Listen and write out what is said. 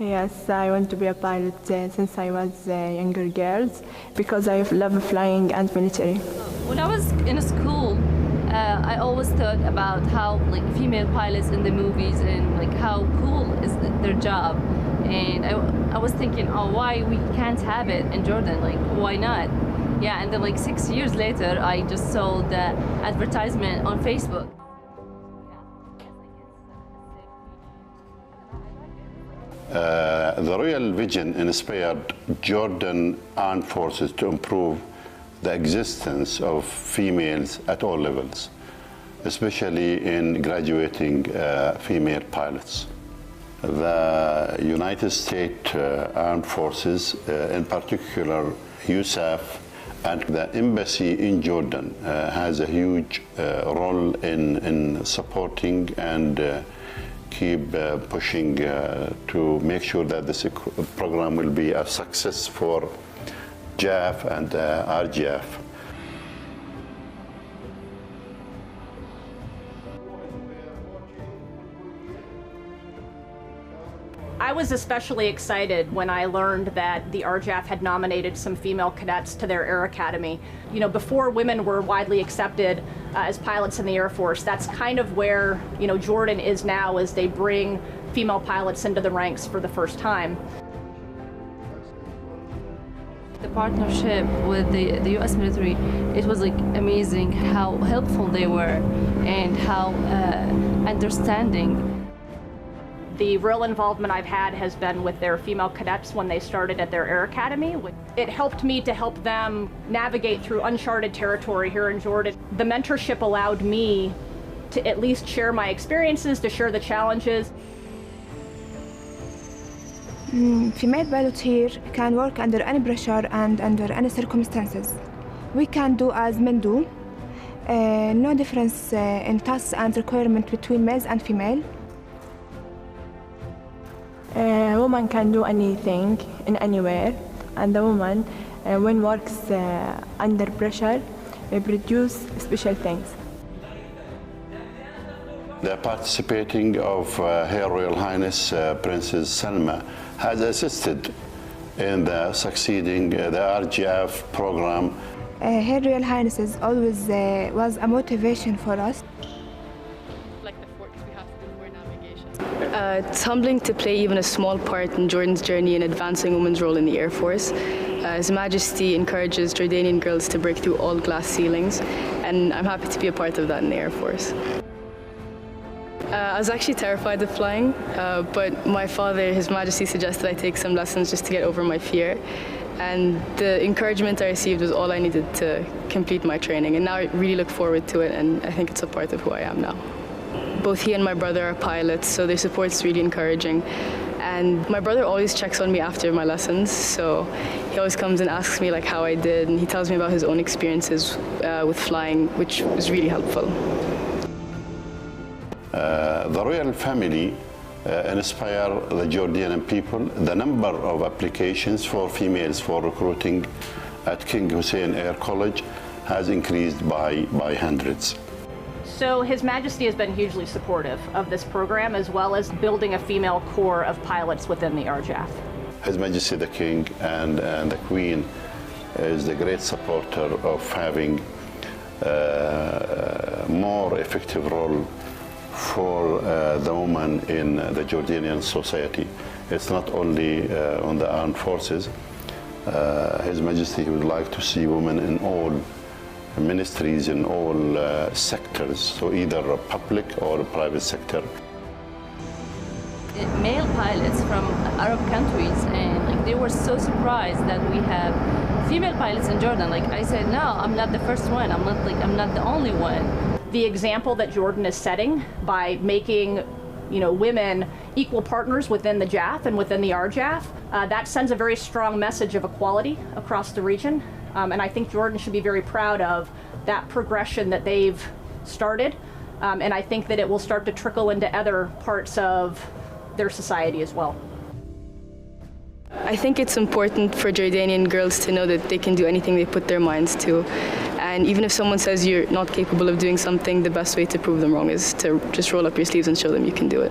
Yes, I want to be a pilot since I was younger girls because I love flying and military. When I was in school, I always thought about how like female pilots in the movies and like how cool is their job, and I was thinking, oh, why we can't have it in Jordan? Like, why not? Yeah, and then like 6 years later, I just saw the advertisement on Facebook. The Royal Vision inspired Jordan Armed Forces to improve the existence of females at all levels, especially in graduating female pilots. The United States Armed Forces, in particular USAF, and the embassy in Jordan has a huge role in supporting and keep pushing to make sure that this program will be a success for JAF and RGF. I was especially excited when I learned that the RJAF had nominated some female cadets to their Air Academy. You know, before women were widely accepted as pilots in the Air Force, that's kind of where, you know, Jordan is now as they bring female pilots into the ranks for the first time. The partnership with the U.S. military, it was like amazing how helpful they were and how understanding. The real involvement I've had has been with their female cadets when they started at their Air Academy. It helped me to help them navigate through uncharted territory here in Jordan. The mentorship allowed me to at least share my experiences, to share the challenges. Female pilots here can work under any pressure and under any circumstances. We can do as men do. No difference in tasks and requirements between males and female. A woman can do anything in anywhere, and the woman, when works under pressure, produce special things. The participating of Her Royal Highness Princess Salma has assisted in the succeeding the RGF program. Her Royal Highness always was a motivation for us. It's humbling to play even a small part in Jordan's journey in advancing women's role in the Air Force. His Majesty encourages Jordanian girls to break through all glass ceilings, and I'm happy to be a part of that in the Air Force. I was actually terrified of flying, but my father, His Majesty, suggested I take some lessons just to get over my fear. And the encouragement I received was all I needed to complete my training, and now I really look forward to it, and I think it's a part of who I am now. Both he and my brother are pilots, so their support's really encouraging. And my brother always checks on me after my lessons, so he always comes and asks me like how I did, and he tells me about his own experiences with flying, which was really helpful. The royal family inspire the Jordanian people. The number of applications for females for recruiting at King Hussein Air College has increased by hundreds. So His Majesty has been hugely supportive of this program, as well as building a female corps of pilots within the RJAF. His Majesty the King and the Queen is the great supporter of having a more effective role for the woman in the Jordanian society. It's not only on the armed forces. His Majesty would like to see women in all ministries, in all sectors, so either a public or a private sector. Male pilots from Arab countries, and like they were so surprised that we have female pilots in Jordan. Like I said, no, I'm not the first one. I'm not the only one. The example that Jordan is setting by making, you know, women equal partners within the JAF and within the RJAF, that sends a very strong message of equality across the region. And I think Jordan should be very proud of that progression that they've started. And I think that it will start to trickle into other parts of their society as well. I think it's important for Jordanian girls to know that they can do anything they put their minds to. And even if someone says you're not capable of doing something, the best way to prove them wrong is to just roll up your sleeves and show them you can do it.